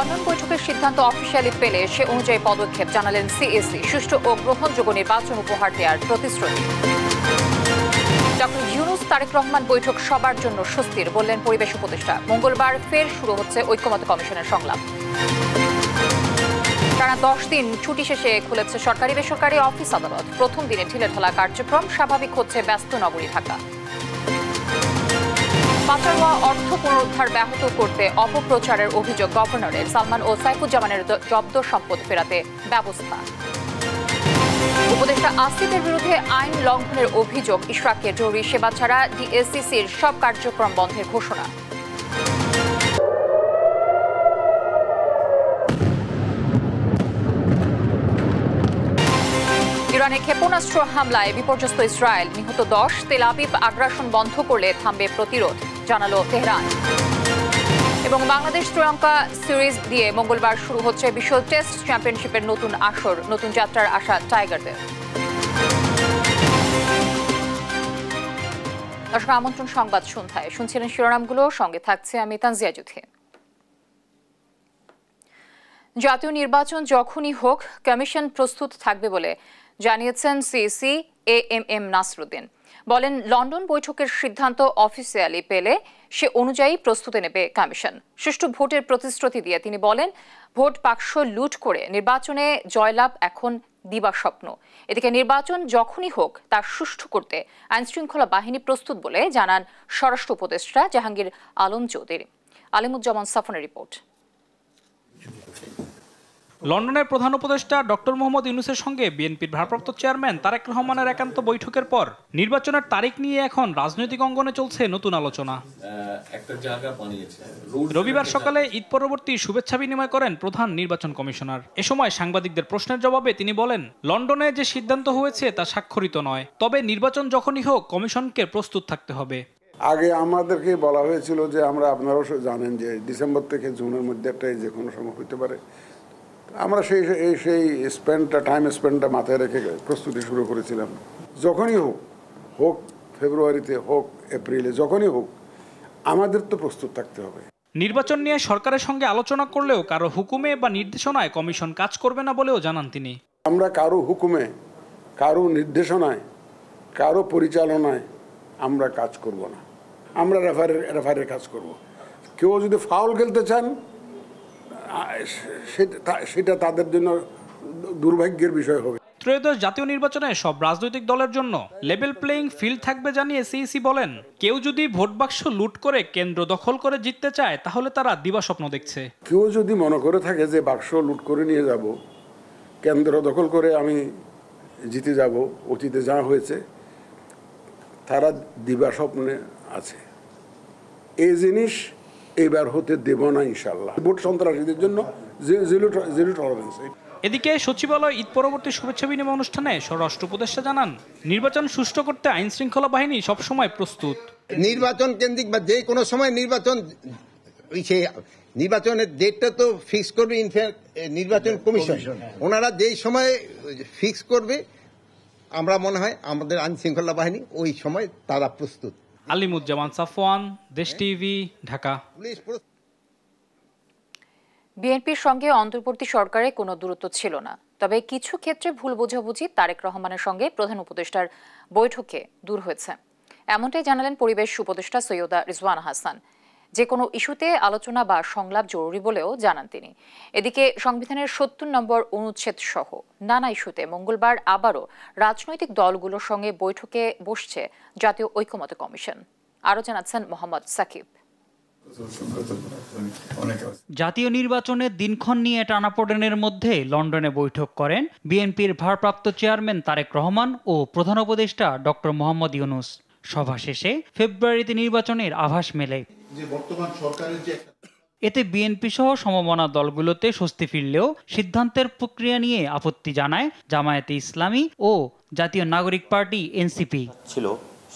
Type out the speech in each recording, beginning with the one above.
London বৈঠকের সিদ্ধান্ত officially পেলে সে অনুযায়ী পদক্ষেপ জানালেন সিএসি। সুষ্ঠু ও গ্রহণযোগ্য নির্বাচন উপহার দেওয়ার প্রতিশ্রুতি। ডক্টর ইউনূস তারেক রহমান বৈঠক সবার জন্য স্বস্তির বললেন পরিবেশ উপদেষ্টা। মঙ্গলবার ফের শুরু হচ্ছে ঐক্যমত্য কমিশনের সংলাপ। টানা 10 দিন ছুটি শেষে খুলেছে সরকারি বেসরকারি অফিস আদালত। প্রথম দিনে ঢিলেঢালা কার্যক্রম, স্বাভাবিক হচ্ছে ব্যস্ত নগরী ঢাকা। পাচার হওয়া অর্থ পুনরুদ্ধার ব্যাহত করতে অপপ্রচারের অভিযোগ গভর্নরের। সালমান ও সাইফুজ্জামানের জব্দ সম্পদ ফেরাতে ব্যবস্থা। উপদেষ্টা আসিফের বিরুদ্ধে আইন লঙ্ঘনের অভিযোগ। ইশরাককে জরুরি সেবা ছাড়া ডিএসসিসির সব কার্যক্রম বন্ধের ঘোষণা। ইরানে ক্ষেপণাস্ত্র হামলায় বিপর্যস্ত ইসরায়েল, নিহত 10। তেল আবিব আগ্রাসন বন্ধ করলে থামবে প্রতিরোধ, জানালো তেহরান। এবং বাংলাদেশ শ্রীলঙ্কা সিরিজ দিয়ে মঙ্গলবার শুরু হচ্ছে বিশ্ব টেস্ট চ্যাম্পিয়নশিপের নতুন আসর। নতুন যাত্রার আশা টাইগারদের। দর্শক, আমন্ত্রণ সংবাদ সন্ধ্যায়। শুনছিলেন শিরোনামগুলো, সঙ্গে থাকছে আমি তানজিয়া জুথি। জাতীয় নির্বাচন যখনই হোক কমিশন প্রস্তুত থাকবে বলে জানিয়েছেন সিএসি এএমএম নাসরুদ্দিন। বলেন, লন্ডন বৈঠকের সিদ্ধান্ত অফিসিয়ালি পেলে সে অনুযায়ী প্রস্তুতি নেবে কমিশন। সুষ্ঠু ভোটের প্রতিশ্রুতি দিয়ে তিনি বলেন, ভোট বাক্স লুট করে নির্বাচনে জয়লাভ এখন দিবাস্বপ্ন। এদিকে নির্বাচন যখনই হোক তা সুষ্ঠু করতে আইনশৃঙ্খলা বাহিনী প্রস্তুত বলে জানান স্বরাষ্ট্র উপদেষ্টা জাহাঙ্গীর আলম চৌধুরী। আলিমুজ্জামান সাফনের রিপোর্ট। লন্ডনের প্রধান উপদেষ্টা ডক্টর মোহাম্মদ ইউনূসের সঙ্গে বিএনপির ভারপ্রাপ্ত চেয়ারম্যান তারেক রহমানের একান্ত বৈঠকের পর নির্বাচনের তারিখ নিয়ে এখন রাজনৈতিক অঙ্গনে চলছে নতুন আলোচনা। রবিবার সকালে ঈদ পরবর্তী শুভেচ্ছা বিনিময় করেন প্রধান নির্বাচন কমিশনার। এ সময় সাংবাদিকদের প্রশ্নের জবাবে তিনি বলেন, লন্ডনে যে সিদ্ধান্ত হয়েছে তা স্বাক্ষরিত নয়, তবে নির্বাচন যখনই হোক কমিশনকে প্রস্তুত থাকতে হবে। আগে আমাদেরকে বলা হয়েছিল যে আমরা, আপনারাও জানেন যে ডিসেম্বর থেকে জুনের মধ্যে একটা যে কোনো সময় হতে পারে। আমরা সেই টাইম স্পেন্ডটা মাথায় রেখে প্রস্তুতি শুরু করেছিলাম। যখনই হোক ফেব্রুয়ারিতে, হোক এপ্রিলে, যখনই হোক আমাদের তো প্রস্তুত থাকতে হবে। নির্বাচন নিয়ে সরকারের সঙ্গে আলোচনা করলেও কারো হুকুমে বা নির্দেশনায় কমিশন কাজ করবে না বলেও জানান তিনি। আমরা কারো হুকুমে, কারো নির্দেশনায়, কারো পরিচালনায় আমরা কাজ করব না। আমরা রেফারের কাজ করব। কেউ যদি ফাউল খেলতে চান সেটা তাদের জন্য দুর্ভাগ্যের বিষয় হবে। ত্রয়োদশ জাতীয় নির্বাচনে সব রাজনৈতিক দলের জন্য লেভেল প্লেইং ফিল্ড থাকবে জানিয়ে সিইসি বলেন, কেউ যদি ভোট বাক্স লুট করে কেন্দ্র দখল করে জিততে চায় তাহলে তারা দিবাস্বপ্ন দেখছে। কেউ যদি মনে করে থাকে যে বাক্স লুট করে নিয়ে যাব, কেন্দ্র দখল করে আমি জিতে যাব, অতীতে যা হয়েছে, তারা দিবাস্বপ্নে আছে। এই জিনিস এবার হতে দেব না ইনশাল্লাহ। ভোট সন্ত্রাসীদের জন্য জিরো টলারেন্স। এদিকে সচিবালয় ঈদ পরবর্তী শুভেচ্ছা বিনিময় অনুষ্ঠানে স্বরাষ্ট্র উপদেষ্টা জানান, নির্বাচন সুষ্ঠু করতে আইন শৃঙ্খলা বাহিনী সবসময় প্রস্তুত। নির্বাচন কেন্দ্রিক বা যে কোনো সময় নির্বাচনের ডেটটা তো ফিক্স করবে নির্বাচন কমিশন। ওনারা যেই সময় ফিক্স করবে, আমরা মনে হয় আমাদের আইন শৃঙ্খলা বাহিনী ওই সময় তারা প্রস্তুত। আলিমুজ্জামান সাফওয়ান, দেশ টিভি, ঢাকা। বিএনপির সঙ্গে অন্তর্বর্তী সরকারে কোনো দূরত্ব ছিল না, তবে কিছু ক্ষেত্রে ভুল বোঝাবুঝি তারেক রহমানের সঙ্গে প্রধান উপদেষ্টার বৈঠকে দূর হয়েছে। এমনটাই জানালেন পরিবেশ উপদেষ্টা সৈয়দা রিজওয়ানা হাসান। যে কোনো ইস্যুতে আলোচনা বা সংলাপ জরুরি বলেও জানান তিনি। এদিকে সংবিধানের ৭০ নম্বর অনুচ্ছেদ সহ নানা ইস্যুতে মঙ্গলবার আবারও রাজনৈতিক দলগুলোর সঙ্গে বৈঠকে বসছে জাতীয় ঐক্যমত্য কমিশন। আরও জানাচ্ছেন মোহাম্মদ সাকিব। জাতীয় নির্বাচনের দিনক্ষণ নিয়ে টানাপোড়েনের মধ্যে লন্ডনে বৈঠক করেন বিএনপির ভারপ্রাপ্ত চেয়ারম্যান তারেক রহমান ও প্রধান উপদেষ্টা ডক্টর মোহাম্মদ ইউনূস। সভা শেষে ফেব্রুয়ারিতে নির্বাচনের আভাস মেলে। এতে বিএনপি সহ সমমনা দলগুলোতে স্বস্তি ফিরলেও সিদ্ধান্তের প্রক্রিয়া নিয়ে আপত্তি জানায় জামায়াতে ইসলামী ও জাতীয় নাগরিক পার্টি এনসিপি। ছিল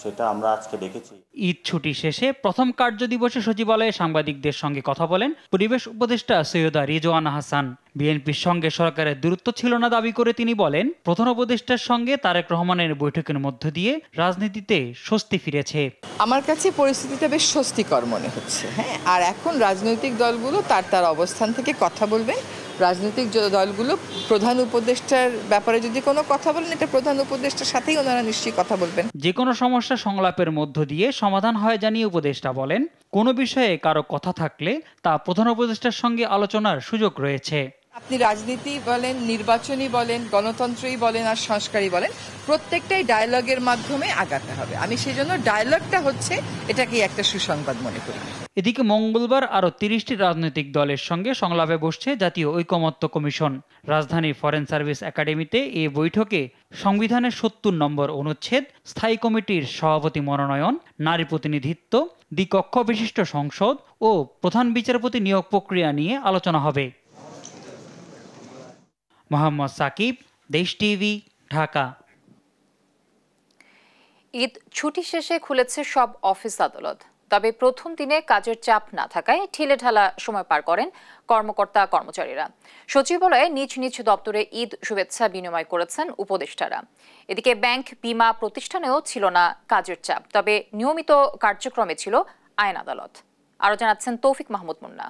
সেটা আমরা আজকে দেখেছি। ঈদ ছুটি শেষে প্রথম কার্যদিবসে সচিবালয়ে সাংবাদিকদের সঙ্গে কথা বলেন পরিবেশ উপদেষ্টা সৈয়দা রিজওয়ানা হাসান। বিএনপির সঙ্গে সরকারের দূরত্ব ছিল না দাবি করে তিনি বলেন, প্রধান উপদেষ্টার সঙ্গে তারেক রহমানের বৈঠকের মধ্য দিয়ে রাজনীতিতে স্বস্তি ফিরেছে। আমার কাছে পরিস্থিতিটা বেশ স্বস্তিকর মনে হচ্ছে। হ্যাঁ, আর এখন রাজনৈতিক দলগুলো তার অবস্থান থেকে কথা বলবেন। রাজনৈতিক দলগুলো প্রধান উপদেষ্টার ব্যাপারে যদি কোনো কথা বলেন, এটা প্রধান উপদেষ্টার সাথেই ওনারা নিশ্চয়ই কথা বলবেন। যে কোনো সমস্যা সংলাপের মধ্য দিয়ে সমাধান হয় জানিয়ে উপদেষ্টা বলেন, কোনো বিষয়ে কারো কথা থাকলে তা প্রধান উপদেষ্টার সঙ্গে আলোচনার সুযোগ রয়েছে। আপনি রাজনীতি বলেন, নির্বাচনী বলেন, গণতন্ত্রই বলেন আর সংস্কারই বলেন, প্রত্যেকটাই ডায়ালগের মাধ্যমে আগাতে হবে। আমি সেই জন্য ডায়ালগটা হচ্ছে এটাকে একটা সুসংবাদ মনে করি। এদিকে মঙ্গলবার আরও 30টি রাজনৈতিক দলের সঙ্গে সংলাপে বসছে জাতীয় ঐকমত্য কমিশন। রাজধানীর ফরেন সার্ভিস একাডেমিতে এই বৈঠকে সংবিধানের 70 নম্বর অনুচ্ছেদ, স্থায়ী কমিটির সভাপতি মনোনয়ন, নারী প্রতিনিধিত্ব, দ্বিকক্ষ বিশিষ্ট সংসদ ও প্রধান বিচারপতি নিয়োগ প্রক্রিয়া নিয়ে আলোচনা হবে। মোহাম্মদ সাকিব, দেশ টিভি, ঢাকা। ঈদ ছুটি শেষে খুলেছে সব অফিস আদালত, তবে প্রথম দিনে কাজের চাপ না থাকায় ঢিলেঢালা সময় পার করেন কর্মকর্তা কর্মচারীরা। সচিবালয়ে নিজ নিজ দপ্তরে ঈদ শুভেচ্ছা বিনিময় করেছেন উপদেষ্টারা। এদিকে ব্যাংক, বীমা প্রতিষ্ঠানেও ছিল না কাজের চাপ, তবে নিয়মিত কার্যক্রমে ছিল আইন আদালত। আরো জানাচ্ছেন তৌফিক মাহমুদ মুন্না।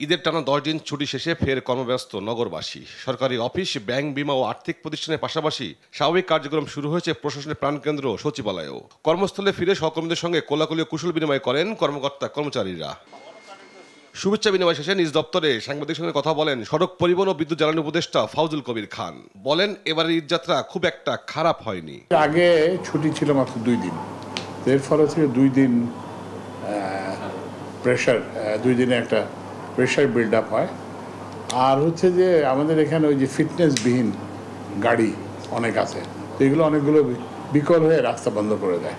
ঈদের টানা 10 দিন ছুটি শেষে ফের কর্মব্যস্ত নগরবাসী। সরকারি অফিস, ব্যাংক, বীমা ও আর্থিক প্রতিষ্ঠানের পাশাপাশি স্বাভাবিক কার্যক্রম শুরু হয়েছে প্রশাসনের প্রাণকেন্দ্র সচিবালয়েও। কর্মস্থলে ফিরে সহকর্মীদের সঙ্গে কোলাকুলি কুশল বিনিময় করেন কর্মকর্তা কর্মচারীরা। শুভেচ্ছা বিনিময় শেষে নিজ দপ্তরে সাংবাদিকদের সঙ্গে কথা বলেন সড়ক পরিবহন ও বিদ্যুৎ জ্বালানি উপদেষ্টা ফাউজুল কবির খান। বলেন, এবারের ঈদযাত্রা খুব একটা খারাপ হয়নি। আগে ছুটি ছিল মাত্র 2 দিন, এর ফলে থেকে 2 দিন প্রেশার, 2 দিনে একটা প্রেশার বিল্ড আপ হয়। আর হচ্ছে যে আমাদের এখানে ওই যে ফিটনেসবিহীন গাড়ি অনেক আছে, তো এগুলো অনেকগুলো বিকল হয়ে রাস্তা বন্ধ করে দেয়।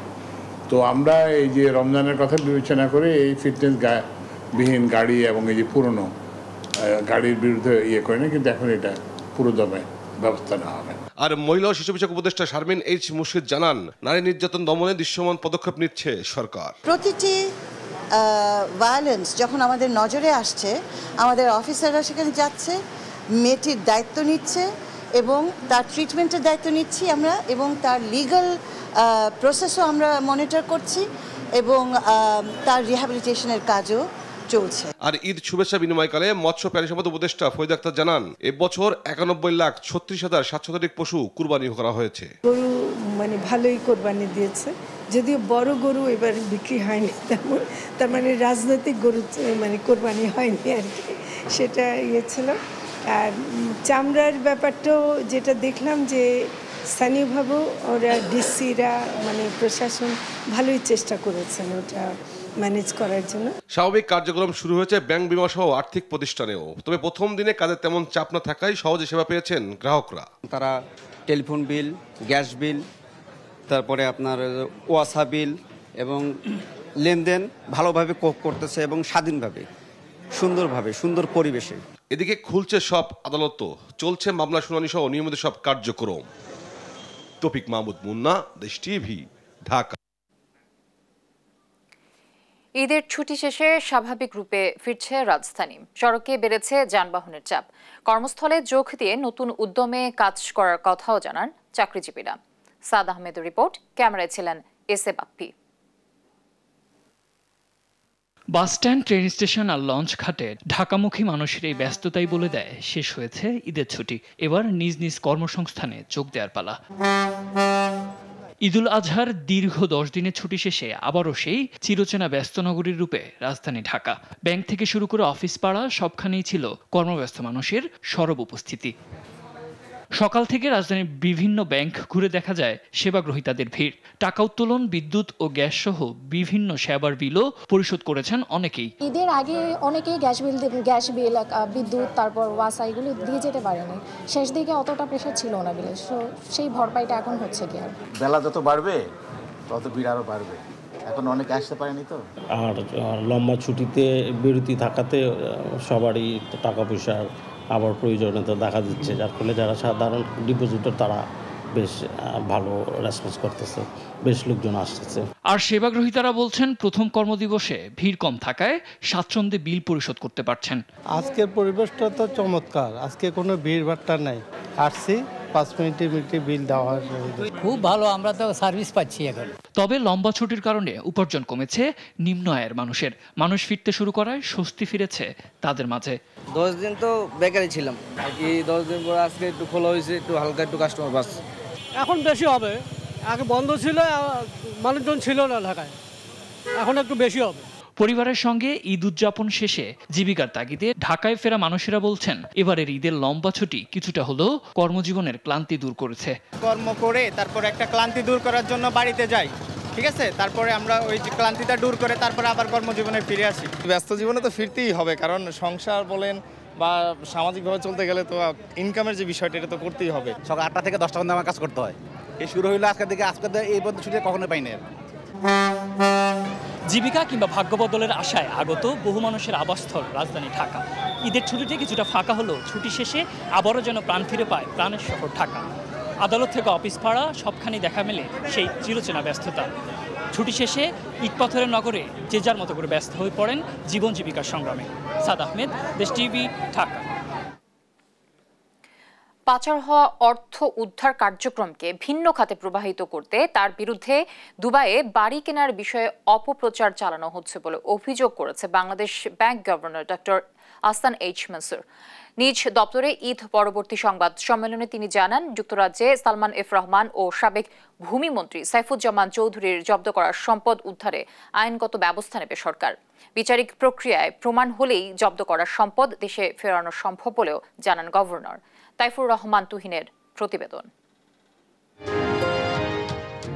তো আমরা এই যে রমজানের কথা বিবেচনা করে এই ফিটনেসবিহীন গাড়ি এবং এই যে পুরনো গাড়ির বিরুদ্ধে করি না, কিন্তু এখন এটা পুরো দমে ব্যবস্থা নেওয়া হবে। আর মহিলা ও শিশু বিষয়ক উপদেষ্টা শারমিন এইচ মুর্শিদ জানান, নারী নির্যাতন দমনে দৃশ্যমান পদক্ষেপ নিচ্ছে সরকার। প্রতিটি ভায়োলেন্স যখন আমাদের নজরে আসছে, আমাদের অফিসাররা সেখানে যাচ্ছে, মেয়েটির দায়িত্ব নিচ্ছে এবং তার ট্রিটমেন্টের দায়িত্ব নিচ্ছি আমরা, এবং তার লিগ্যাল প্রসেসও আমরা মনিটর করছি এবং তার রিহ্যাবিলিটেশনের কাজও চলছে। আর ঈদ শুভেচ্ছা বিনিময়কালে মৎস্য প্রাণী সম্পদ উপদেষ্টা ফরিদ আক্তার জানান, এবছর 91,36,700 পশু কুরবানি করা হয়েছে। গরু মানে ভালোই কোরবানি দিয়েছে, যদিও বড় গরু এবার বিক্রি হয়নি, তার মানে রাজনৈতিক গরু মানে কোরবানি হয়নি আর কি, সেটা ছিল। আর চামড়ার ব্যাপারটাও যেটা দেখলাম যে স্থানীয়ভাবেও ওরা ডিসিরা মানে প্রশাসন ভালোই চেষ্টা করেছেন ওটা ম্যানেজ করার জন্য। স্বাভাবিক কার্যক্রম শুরু হয়েছে ব্যাংক, বীমা সহ আর্থিক প্রতিষ্ঠানেও। তবে প্রথম দিনে কাজের তেমন চাপ না থাকায় সহজে সেবা পেয়েছেন গ্রাহকরা। তারা টেলিফোন বিল, গ্যাস বিল, তারপরে আপনার ওয়াসা বিল এবং লেনদেন ভালোভাবে করতেছে এবং স্বাধীনভাবে, সুন্দরভাবে, সুন্দর পরিবেশে। এদিকে খুলছে সব আদালত, চলছে মামলা শুনানি সহ নিয়মিত সব কার্যক্রম। তৌফিক মাহমুদ মুন্না, দেশ টিভি, ঢাকা। ঈদের ছুটি শেষে স্বাভাবিক রূপে ফিরছে রাজধানী। সড়কে বেড়েছে যানবাহনের চাপ। কর্মস্থলে যোগ দিয়ে নতুন উদ্যমে কাজ করার কথাও জানান চাকরিজীবীরা। সাদ আহমেদের রিপোর্ট, ক্যামেরায় ছিলেন S A Bappi. Bus stand, train station আর লঞ্চ ঘাটে ঢাকামুখী মানুষের এই ব্যস্ততাই বলে দেয় শেষ হয়েছে ঈদের ছুটি। এবার নিজ নিজ কর্মসংস্থানে যোগ দেওয়ার পালা। ঈদুল আজহার দীর্ঘ 10 দিনের ছুটি শেষে আবারও সেই চিরচেনা ব্যস্ত নগরীর রূপে রাজধানী ঢাকা। ব্যাংক থেকে শুরু করে অফিস পাড়া সবখানেই ছিল কর্মব্যস্ত মানুষের সরব উপস্থিতি। সকাল থেকে রাজধানীর বিভিন্ন ব্যাংক ঘুরে দেখা যায় সেবাগ্রহীতাদের ভিড়। টাকা উত্তোলন, বিদ্যুৎ ও গ্যাস সহ বিভিন্ন সেবার বিলও পরিশোধ করেছেন অনেকেই। ঈদের আগে অনেকেই গ্যাস বিল, বিদ্যুৎ, তারপর ওয়াসা এগুলো দিয়ে যেতে পারেনি। শেষ দিকে অতটা প্রেশার ছিল না বিলে, সেই ভরপাইটা এখন হচ্ছে কি। আর বেলা যত বাড়বে তত ভিড় আরও বাড়বে, এখন অনেকে আসতে পারেনি তো। আর লম্বা ছুটিতে বিরতি থাকাতে সবারই টাকা পয়সার আবার প্রয়োজনীয়তা দেখা দিচ্ছে, যার ফলে যারা সাধারণ ডিপোজিটর তারা বেশ ভালো রেসপন্স করতেছে, বেশ লোকজন আসতেছে। আর সেবাগ্রহীতারা বলছেন প্রথম কর্মদিবসে ভিড় কম থাকায় স্বাচ্ছন্দ্যে বিল পরিশোধ করতে পারছেন। আজকের পরিবেশটা তো চমৎকার, আজকে কোনো ভিড় ভাট্টা নাই, আসছি 5 মিনিটে বিল দেওয়া হয়। খুব ভালো, আমরা তো সার্ভিস পাচ্ছি এখন। তবে লম্বা ছুটির কারণে উপার্জন কমেছে নিম্ন আয়ের মানুষের। মানুষ ফিরতে শুরু করায় স্বস্তি ফিরেছে তাদের মাঝে। 10 দিন তো বেকারই ছিলাম আর কি, 10 দিন পরে আজকে একটু খোলা হয়েছে, একটু হালকা একটু কাস্টমার বাড়ছে। এখন বেশি হবে, আগে বন্ধ ছিল, মানুষজন ছিল না ঢাকায়, এখন একটু বেশি হবে। পরিবারের সঙ্গে ঈদ উদযাপন শেষে জীবিকার তাগিদে ঢাকায় ফেরা মানুষেরা বলছেন এবারের ঈদের লম্বা ছুটি কিছুটা হলেও কর্মজীবনের ক্লান্তি দূর করেছে। কর্ম করে তারপর একটা ক্লান্তি দূর করার জন্য বাড়িতে যাই, ঠিক আছে, তারপরে আমরা ওই যে ক্লান্তিটা দূর করে তারপরে আবার কর্মজীবনে ফিরে আসি। ব্যস্ত জীবনে তো ফিরতেই হবে, কারণ সংসার বলেন বা সামাজিকভাবে চলতে গেলে তো ইনকামের যে বিষয়টা এটা তো করতেই হবে। সকাল 8টা থেকে 10টা পর্যন্ত আমার কাজ করতে হয়। এই শুরু হইলো আজকের দিকে, আজকে এই পর্যন্ত ছুটি কখনো পাই না। জীবিকা কিংবা ভাগ্য বদলের আশায় আগত বহু মানুষের আবাসস্থল রাজধানী ঢাকা। ঈদের ছুটিতে কিছুটা ফাঁকা হলো, ছুটি শেষে আবারও যেন প্রাণ ফিরে পায় প্রাণের শহর ঢাকা। আদালত থেকে অফিস পাড়া সবখানি দেখা মেলে সেই চিরচেনা ব্যস্ততা। ছুটি শেষে ইটপাথরের নগরে যে যার মতো করে ব্যস্ত হয়ে পড়েন জীবন জীবিকার সংগ্রামে। সাদ আহমেদ, দেশ টিভি, ঢাকা। পাচার হওয়া অর্থ উদ্ধার কার্যক্রমকে ভিন্ন খাতে প্রবাহিত করতে তার বিরুদ্ধে দুবাইয়ে বাড়ি কেনার বিষয়ে অপপ্রচার চালানো হচ্ছে বলে অভিযোগ করেছে Bangladesh bank governor doctor Ahsan H Mansur. নিজ দপ্তরে ঈদ পরবর্তী সংবাদ সম্মেলনে তিনি জানান, যুক্তরাজ্যে সালমান এফ রহমান ও সাবেক ভূমিমন্ত্রী সাইফুজ্জামান চৌধুরীর জব্দ করা সম্পদ উদ্ধারে আইনগত ব্যবস্থা নেবে সরকার। বিচারিক প্রক্রিয়ায় প্রমাণ হলেই জব্দ করা সম্পদ দেশে ফেরানো সম্ভব বলেও জানান গভর্নর। তাইফুর রহমান তুহিনের প্রতিবেদন।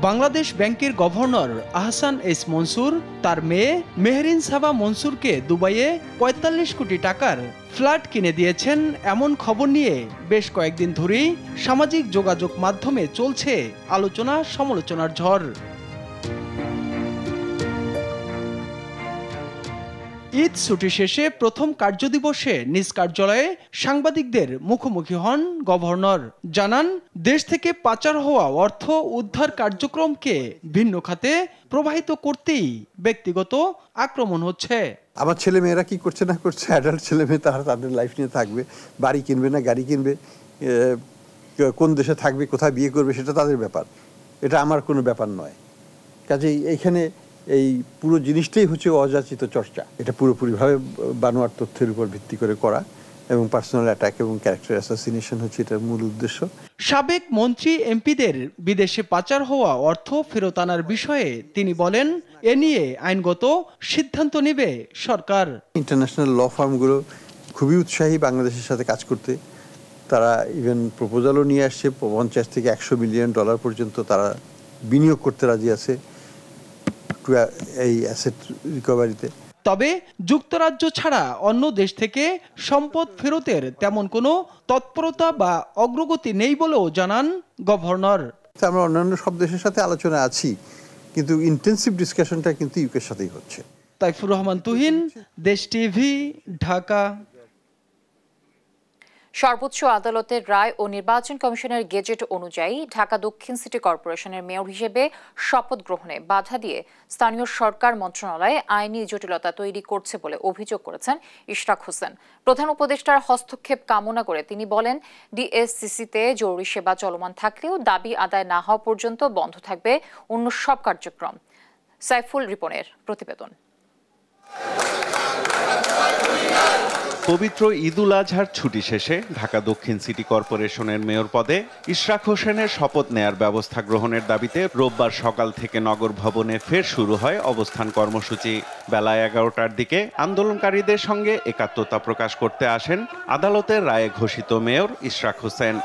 বাংলাদেশ ব্যাংকের গভর্নর আহসান এইচ মনসুর তার মেয়ে মেহরিন সাবা মনসুরকে দুবাইয়ে ৪৫ কোটি টাকার ফ্ল্যাট কিনে দিয়েছেন এমন খবর নিয়ে বেশ কয়েকদিন ধরেই সামাজিক যোগাযোগ মাধ্যমে চলছে আলোচনা সমালোচনার ঝড়। ঈদ ছুটি শেষে প্রথম কার্যদিবসে নিজ কার্যালয়ে সাংবাদিকদের মুখোমুখি হন গভর্নর। জানান, দেশ থেকে পাচার হওয়া অর্থ উদ্ধার কার্যক্রমকে ভিন্ন খাতে প্রবাহিত করতেই ব্যক্তিগত আক্রমণ হচ্ছে। আমার ছেলে মেয়েরা কি করছে না করছে, অ্যাডাল্ট ছেলে মেয়ে তারা তাদের লাইফ নিয়ে থাকবে, বাড়ি কিনবে না গাড়ি কিনবে, কোন দেশে থাকবে, কোথায় বিয়ে করবে, সেটা তাদের ব্যাপার, এটা আমার কোনো ব্যাপার নয়। কাজেই এইখানে এই পুরো জিনিসটাই হচ্ছে অযাচিত চর্চা। এটা পুরোপুরিভাবে বানোয়ার তথ্যের উপর ভিত্তি করে করা এবং পার্সোনাল অ্যাটাক এবং ক্যারেক্টার অ্যাসাসিনেশন হচ্ছে এটার মূল উদ্দেশ্য। সাবেক মন্ত্রী এমপিদের বিদেশে পাচার হওয়া অর্থ ফেরত আনার বিষয়ে তিনি বলেন, এ নিয়ে আইনগত সিদ্ধান্ত নেবে সরকার। ইন্টারন্যাশনাল ল ফার্মগুলো খুবই উৎসাহী বাংলাদেশের সাথে কাজ করতে। তারা ইভেন প্রপোজালও নিয়ে আসছে, 50 থেকে $100 মিলিয়ন পর্যন্ত তারা বিনিয়োগ করতে রাজি আছে এই অ্যাসেট রিকভারিতে। তবে যুক্তরাজ্য ছাড়া অন্য দেশ থেকে সম্পদ ফেরতের তেমন কোনো তৎপরতা বা অগ্রগতি নেই বলেও জানান গভর্নর। আমরা অন্যান্য সব দেশের সাথে আলোচনা আছি, কিন্তু ইন্টেন্সিভ ডিসকাশনটা কিন্তু ইউকের সাথেই হচ্ছে। তাইফুর রহমান তুহিন, দেশ টিভি, ঢাকা। সর্বোচ্চ আদালতের রায় ও নির্বাচন কমিশনের গেজেট অনুযায়ী ঢাকা দক্ষিণ সিটি কর্পোরেশনের মেয়র হিসেবে শপথ গ্রহণে বাধা দিয়ে স্থানীয় সরকার মন্ত্রণালয় আইনি জটিলতা তৈরি করছে বলে অভিযোগ করেছেন ইশরাক হোসেন। প্রধান উপদেষ্টার হস্তক্ষেপ কামনা করে তিনি বলেন, ডিএসসিসিতে জরুরি সেবা চলমান থাকলেও দাবি আদায় না হওয়া পর্যন্ত বন্ধ থাকবে অন্য সব কার্যক্রম। সাইফুল রিপনের প্রতিবেদন। পবিত্র ঈদ উল আজহার ছুটি শেষে ঢাকা দক্ষিণ সিটি কর্পোরেশনের মেয়র পদে ইশরাক হোসেনের শপথ নেয়ার ব্যবস্থা গ্রহণের দাবিতে রোববার সকাল থেকে নগর ভবনে ফের শুরু হয় অবস্থান কর্মসূচি। বেলা 11টার দিকে আন্দোলনকারীদের সঙ্গে একাত্মতা প্রকাশ করতে আসেন আদালতের রায়ে ঘোষিত মেয়র ইশরাক হোসেন।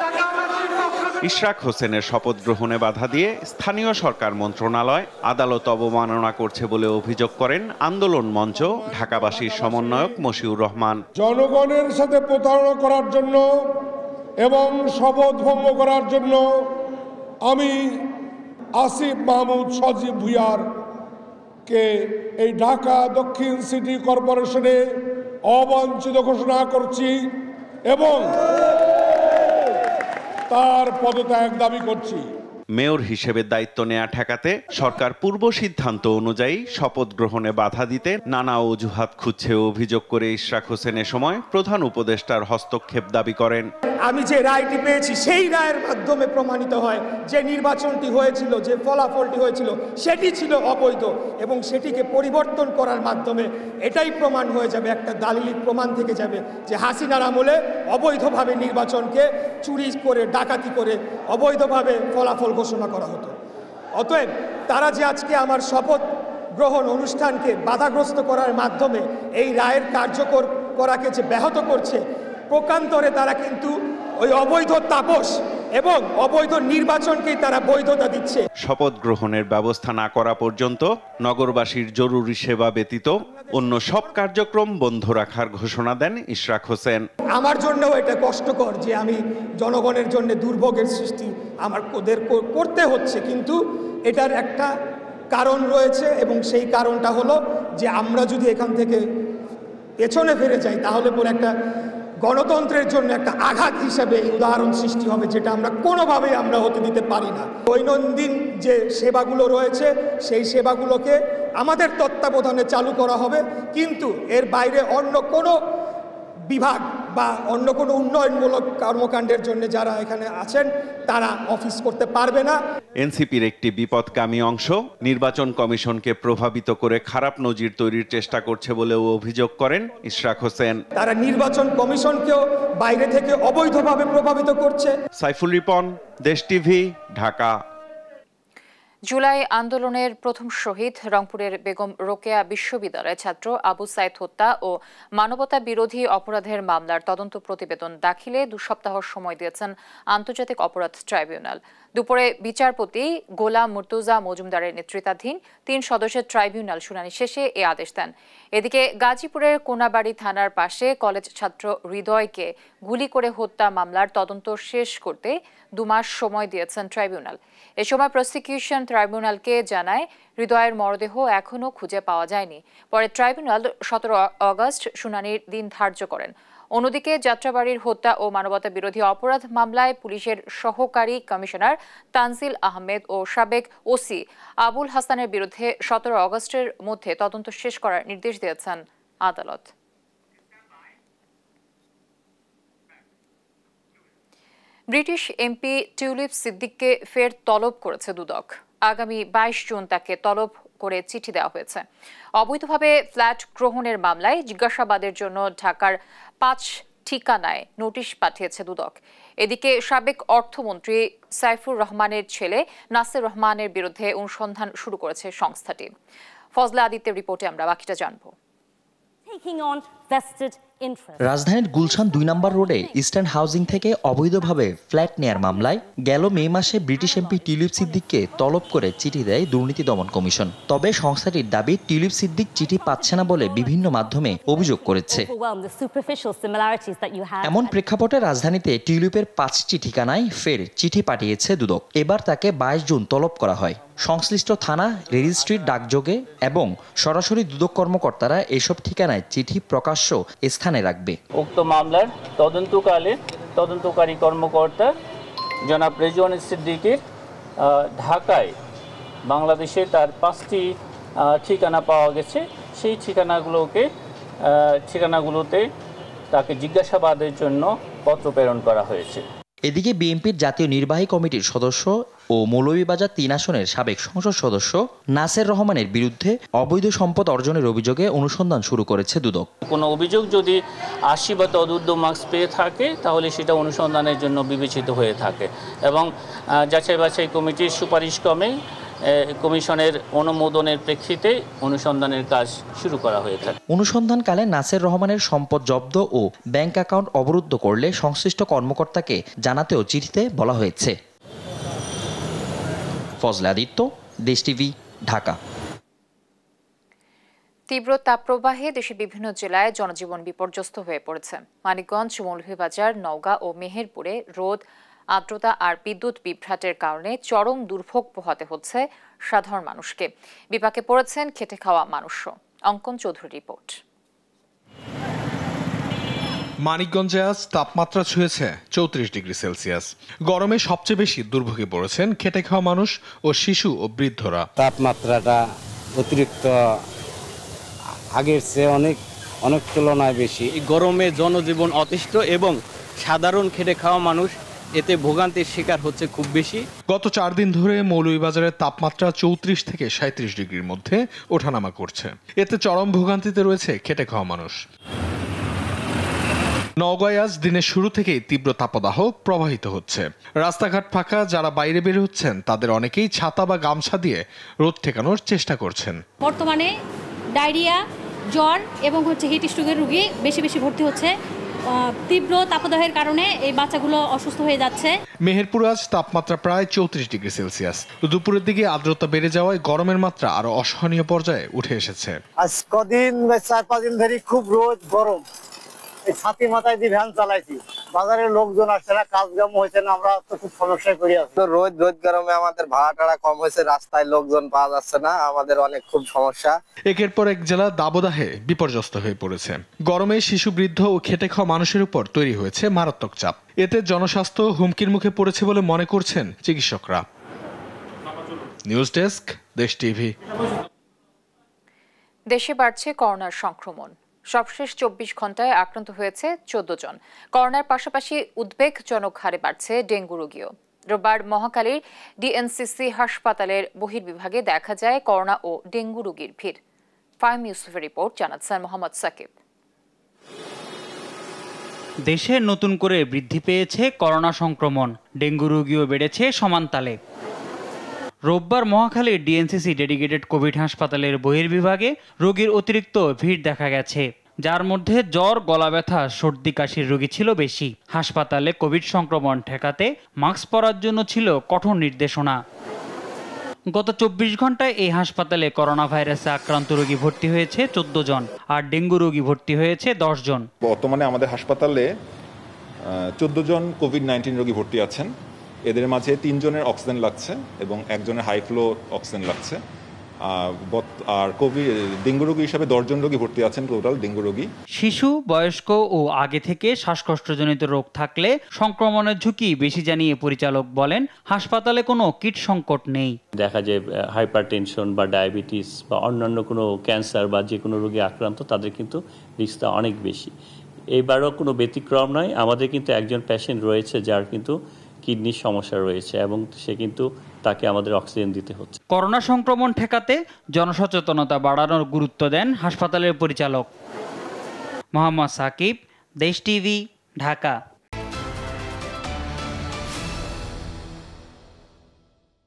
ইশরাক হোসেনের শপথ গ্রহণে বাধা দিয়ে স্থানীয় সরকার মন্ত্রণালয় আদালত অবমাননা করছে বলে অভিযোগ করেন আন্দোলন মঞ্চ ঢাকাবাসীর সমন্বয়ক মশিউর রহমান। জনগণের সাথে প্রতারণা করার জন্য এবং শপথ ভঙ্গ করার জন্য আমি আসিফ মাহমুদ সজীব ভুঁইয়ার কে এই ঢাকা দক্ষিণ সিটি কর্পোরেশনে অবাঞ্ছিত ঘোষণা করছি এবং তার পদত্যাগ দাবি করছি। মেয়র হিসেবে দায়িত্ব নেওয়া ঠেকাতে সরকার পূর্ব সিদ্ধান্ত অনুযায়ী শপথ গ্রহণে বাধা দিতে নানা অজুহাত খুঁজছে অভিযোগ করে ইশরাক হোসেন এ সময় প্রধান উপদেষ্টার হস্তক্ষেপ দাবি করেন। আমি যে রায়টি পেয়েছি সেই রায়ের মাধ্যমে প্রমাণিত হয় যে নির্বাচনটি হয়েছিল, যে ফলাফলটি হয়েছিল সেটি ছিল অবৈধ এবং সেটিকে পরিবর্তন করার মাধ্যমে এটাই প্রমাণ হয়ে যাবে, একটা দালিলিক প্রমাণ থেকে যাবে যে হাসিনার আমলে অবৈধভাবে নির্বাচনকে চুরি করে ডাকাতি করে অবৈধভাবে ফলাফল ঘোষণা করা হতো। অতএব তারা যে আজকে আমার শপথ গ্রহণ অনুষ্ঠানকে বাধাগ্রস্ত করার মাধ্যমে এই রায়ের কার্যকর করাকে যে ব্যাহত করছে, প্রকান্তরে তারা কিন্তু ওই অবৈধ তাপস এবং অবৈধ নির্বাচনকেই তারা বৈধতা দিচ্ছে। শপথ গ্রহণের ব্যবস্থা না করা পর্যন্ত নগরবাসীর জরুরি সেবা ব্যতীত অন্য সব কার্যক্রম বন্ধ রাখার ঘোষণা দেন ইশরাক হোসেন। আমার জন্যও এটা কষ্টকর যে আমি জনগণের জন্য দুর্ভোগের সৃষ্টি আমার করতে হচ্ছে, কিন্তু এটার একটা কারণ রয়েছে এবং সেই কারণটা হলো যে আমরা যদি এখান থেকে পেছনে ফিরে যাই তাহলে পরে একটা গণতন্ত্রের জন্য একটা আঘাত হিসাবে এই উদাহরণ সৃষ্টি হবে, যেটা আমরা কোনোভাবেই আমরা হতে দিতে পারি না। দৈনন্দিন যে সেবাগুলো রয়েছে সেই সেবাগুলোকে আমাদের তত্ত্বাবধানে চালু করা হবে, কিন্তু এর বাইরে অন্য কোনো বিভাগ বা অন্য কোনো উন্নয়নমূলক কর্মকাণ্ডের জন্য যারা এখানে আছেন তারা অফিস করতে পারবে না। এনসিপির একটি বিপদগামী অংশ নির্বাচন কমিশনকে প্রভাবিত করে খারাপ নজির তৈরির চেষ্টা করছে বলেও অভিযোগ করেন ইশরাক হোসেন। তারা নির্বাচন কমিশনকেও বাইরে থেকে অবৈধভাবে প্রভাবিত করছে। সাইফুল রিপন, দেশ টিভি, ঢাকা। জুলাই আন্দোলনের প্রথম শহীদ রংপুরের বেগম রোকেয়া বিশ্ববিদ্যালয়ের ছাত্র আবু সাইদ হত্যা ও মানবতা বিরোধী অপরাধের মামলার তদন্ত প্রতিবেদন দাখিলে 2 সপ্তাহ সময় দিয়েছেন আন্তর্জাতিক অপরাধ ট্রাইব্যুনাল। দুপুরে বিচারপতি গোলাম মুর্তুজা মজুমদারের নেতৃত্বাধীন 3 সদস্যের ট্রাইব্যুনাল শুনানি শেষে এ আদেশ দেন। এদিকে গাজীপুরের কোনাবাড়ি থানার পাশে কলেজ ছাত্র হৃদয়কে গুলি করে হত্যা মামলার তদন্ত শেষ করতে 2 মাস সময় দিয়েছেন ট্রাইব্যুনাল। এ সময় প্রসিকিউশন ট্রাইব্যুনালকে জানায় হৃদয়ের মরদেহ এখনও খুঁজে পাওয়া যায়নি। পরে ট্রাইব্যুনাল 17 আগস্ট শুনানির দিন ধার্য করেন। অন্যদিকে যাত্রাবাড়ির হত্যা ও মানবতা বিরোধী অপরাধ মামলায় পুলিশের সহকারী কমিশনার তানজিল আহমেদ ও সাবেক ওসি আবুল হাসানের বিরুদ্ধে 17 আগস্টের মধ্যে তদন্ত শেষ করার নির্দেশ দিয়েছেন আদালত। ব্রিটিশ এমপি টিউলিপ সিদ্দিককে ফের তলব করেছে দুদক। আগামী 22 জুন তাকে তলব করে চিঠি দেওয়া হয়েছে। অবৈধভাবে ফ্ল্যাট গ্রহণের মামলায় জিজ্ঞাসাবাদের জন্য ঢাকার 5 ঠিকানায় নোটিশ পাঠিয়েছে দুদক। এদিকে সাবেক অর্থমন্ত্রী সাইফুর রহমানের ছেলে নাসির রহমানের বিরুদ্ধে অনুসন্ধান শুরু করেছে সংস্থাটি। ফজলা আদিত্যের রিপোর্টে আমরা বাকিটা জানব। রাজধানীর গুলশান 2 নম্বর রোডে ইস্টার্ন হাউজিং থেকে অবৈধভাবে ফ্ল্যাট নেয়ার মামলায় গেল মে মাসে ব্রিটিশ এমপি টিউলিপ সিদ্দিককে তলব করে চিঠি দেয় দুর্নীতি দমন কমিশন। তবে সংস্থাটির দাবি টিউলিপ সিদ্দিক চিঠি পাচ্ছে না বলে বিভিন্ন মাধ্যমে অভিযোগ করেছে। এমন প্রেক্ষাপটে রাজধানীতে টিউলিপের 5টি ঠিকানায় ফের চিঠি পাঠিয়েছে দুদক। এবার তাকে 22 জুন তলব করা হয়। সংশ্লিষ্ট থানা, রেজিস্ট্রির ডাকযোগে এবং সরাসরি দুদক কর্মকর্তারা এসব ঠিকানায় চিঠি প্রকাশ্য স্থানে রাখবে। উক্ত মামলার তদন্তকালে তদন্তকারী কর্মকর্তা জনাব রেজওয়ান সিদ্দিকীর ঢাকায় বাংলাদেশে তার 5টি ঠিকানা পাওয়া গেছে। সেই ঠিকানাগুলোতে তাকে জিজ্ঞাসাবাদের জন্য পত্র প্রেরণ করা হয়েছে। এদিকে বিএনপির জাতীয় নির্বাহী কমিটির সদস্য ও মৌলভীবাজার 3 আসনের সাবেক সংসদ সদস্য নাসির রহমানের বিরুদ্ধে অবৈধ সম্পদ অর্জনের অভিযোগে অনুসন্ধান শুরু করেছে দুদক। কোনো অভিযোগ যদি 80 বা তদূর্ধ্ব মার্কস পেয়ে থাকে তাহলে সেটা অনুসন্ধানের জন্য বিবেচিত হয়ে থাকে এবং যাচাই বাছাই কমিটির সুপারিশ ক্রমে কমিশনের অনুমোদনের প্রেক্ষিতে অনুসন্ধানের কাজ শুরু করা হয়ে থাকে। অনুসন্ধানকালে নাসির রহমানের সম্পদ জব্দ ও ব্যাংক অ্যাকাউন্ট অবরুদ্ধ করলে সংশ্লিষ্ট কর্মকর্তাকে জানাতেও চিঠিতে বলা হয়েছে। ফজলা আদিত্য, দেশ টিভি, ঢাকা। তীব্র তাপপ্রবাহে দেশের বিভিন্ন জেলায় জনজীবন বিপর্যস্ত হয়ে পড়েছে। মানিকগঞ্জ, মৌলভীবাজার, নওগাঁ ও মেহেরপুরে রোদ, আর্দ্রতা আর বিদ্যুৎ বিভ্রাটের কারণে চরম দুর্ভোগ পোহাতে হচ্ছে সাধারণ মানুষকে। বিপাকে পড়েছেন খেটে খাওয়া মানুষও। অঙ্কন চৌধুরীর রিপোর্ট। মানিকগঞ্জে আজ তাপমাত্রা ছুঁয়েছে 34 ডিগ্রি সেলসিয়াস। গরমে সবচেয়ে বেশি দুর্ভোগে পড়েছেন খেটে খাওয়া মানুষ ও শিশু ও বৃদ্ধরা। তাপমাত্রাটা অতিরিক্ত আগের চেয়ে অনেক তুলনায় বেশি। গরমে জনজীবন অতিষ্ঠ এবং সাধারণ খেটে খাওয়া মানুষ এতে ভোগান্তির শিকার হচ্ছে খুব বেশি। গত 4 দিন ধরে মৌলভীবাজারের তাপমাত্রা 34 থেকে 37 ডিগ্রির মধ্যে ওঠানামা করছে। এতে চরম ভোগান্তিতে রয়েছে খেটে খাওয়া মানুষ। নওগাঁয় আজ দিনের শুরু থেকেই তীব্র তাপদাহ প্রবাহিত হচ্ছে। রাস্তাঘাট ফাঁকা, যারা বাইরে বের হচ্ছেন তাদের অনেকেই ছাতা বা গামছা দিয়ে রোদ ঠেকানোর চেষ্টা করছেন। বর্তমানে ডায়রিয়া, জ্বর এবং হিট স্ট্রোকের রোগী বেশি বেশি ভর্তি হচ্ছে। তীব্র তাপদাহের কারণে এই বাচ্চাগুলো অসুস্থ হয়ে যাচ্ছে। মেহেরপুর আজ তাপমাত্রা প্রায় 34 ডিগ্রি সেলসিয়াস। দুপুরের দিকে আর্দ্রতা বেড়ে যাওয়ায় গরমের মাত্রা আরো অসহনীয় পর্যায়ে উঠে এসেছে। আজ কদিন 4-5 দিন ধরে খুব রোদ গরম। এই ছাতি মাথায় দিয়ে ভ্যান চালাইছি, বাজারের লোকজন আসছে না, কাজ কাম হয়েছে না, আমরা তো খুব সমস্যায় পড়ে আছি। তো রোদ গরমে আমাদের ভাড়া টাড়া কম হয়েছে, রাস্তায় লোকজন পাওয়া যাচ্ছে না, আমাদের অনেক খুব সমস্যা। একের পর এক জেলা দাবদাহে বিপর্যস্ত হয়ে পড়েছে। গরমে শিশু, বৃদ্ধ ও খেটে খাওয়া মানুষের উপর তৈরি হয়েছে মারাত্মক চাপ। এতে জনস্বাস্থ্য হুমকির মুখে পড়েছে বলে মনে করছেন চিকিৎসকরা। নিউজ ডেস্ক, দেশ টিভি। দেশে বাড়ছে করোনার সংক্রমণ। সবশেষ 24 ঘন্টায় আক্রান্ত হয়েছে 14 জন। করোনার পাশাপাশি উদ্বেগজনক হারে বাড়ছে ডেঙ্গু রোগীও। রোববার মহাখালীর ডিএনসিসি হাসপাতালের বহির্বিভাগে দেখা যায় করোনা ও ডেঙ্গু রোগীর ভিড়। ফাহিম ইউসুফের রিপোর্ট, জানাচ্ছেন মোহাম্মদ সাকিব। দেশে নতুন করে বৃদ্ধি পেয়েছে করোনা সংক্রমণ, ডেঙ্গু রোগীও বেড়েছে সমান তালে। রোববার মহাখালীর ডিএনসিসি ডেডিকেটেড কোভিড হাসপাতালের বহির্বিভাগে রোগীর অতিরিক্ত ভিড় দেখা গেছে, যার মধ্যে জ্বর, গলা ব্যথা, সর্দি কাশির রোগী ছিল বেশি। হাসপাতালে কোভিড সংক্রমণ ঠেকাতে মাস্ক পরার জন্য ছিল কঠোর নির্দেশনা। গত 24 ঘন্টায় এই হাসপাতালে করোনা ভাইরাসে আক্রান্ত রোগী ভর্তি হয়েছে 14 জন, আর ডেঙ্গু রোগী ভর্তি হয়েছে 10 জন। বর্তমানে আমাদের হাসপাতালে 14 জন কোভিড-19 রোগী ভর্তি আছেন। এদের মাঝে 3 জনের অক্সিজেন লাগছে এবং 1 জনের হাই ফ্লো অক্সিজেন লাগছে। আর ডেঙ্গু রোগী হিসাবে 10 জন রোগী ভর্তি আছেন টোটাল ডেঙ্গু রোগী। শিশু, বয়স্ক ও আগে থেকে শ্বাসকষ্টজনিত রোগ থাকলে সংক্রমণের ঝুঁকি বেশি জানিয়ে পরিচালক বলেন, হাসপাতালে কোনো কিট সংকট নেই। দেখা যায় হাইপারটেনশন বা ডায়াবেটিস বা অন্যান্য কোনো ক্যান্সার বা যে কোনো রোগী আক্রান্ত, তাদের কিন্তু রিস্কটা অনেক বেশি। এইবারও কোনো ব্যতিক্রম নয়। আমাদের কিন্তু একজন পেশেন্ট রয়েছে যার কিন্তু কিডনির সমস্যা রয়েছে এবং সে কিন্তু তাকে আমাদের অক্সিজেন দিতে হচ্ছে। করোনা সংক্রমণ ঠেকাতে জনসচেতনতা বাড়ানোর গুরুত্ব দেন হাসপাতালের পরিচালক। মোহাম্মদ সাকিব, দেশ টিভি, ঢাকা।